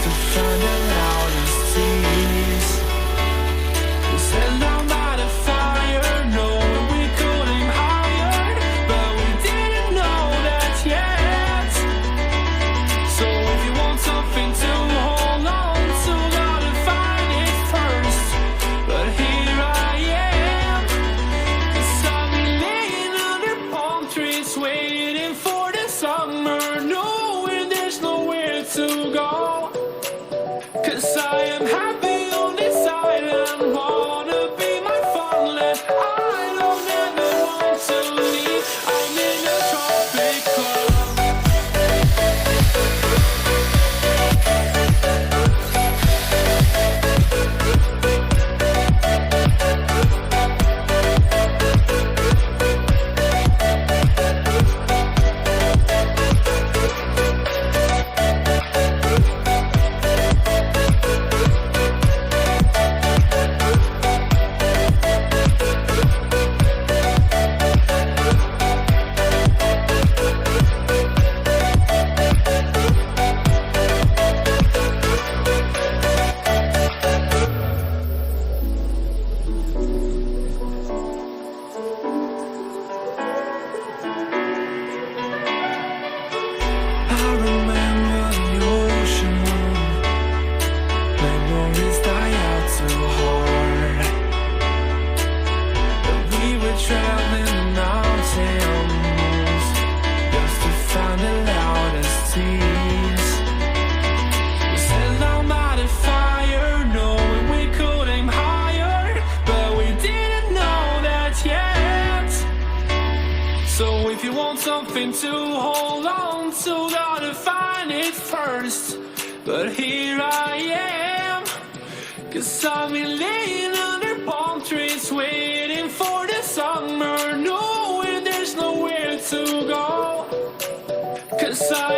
to find the loudest tease. We sat down by the fire, knowing we could aim higher, but we didn't know that yet. So if you want something to hold on to, gotta find it first. But here I am, 'cause I've been laying under palm trees, waiting for the summer, knowing there's nowhere to go. 'Cause I am happy on this island, wanna be my farmland. I don't ever want to leave, I'm in a tropic club. I remember the ocean room. Memories die out too hard. But we were traveling the mountains just to find the loudest tease. We sat down by the fire, knowing we could aim higher, but we didn't know that yet. So if you want something to hold on to, gotta find it first. But here I am, 'cause I've been laying under palm trees, waiting for the summer, knowing there's nowhere to go. 'Cause I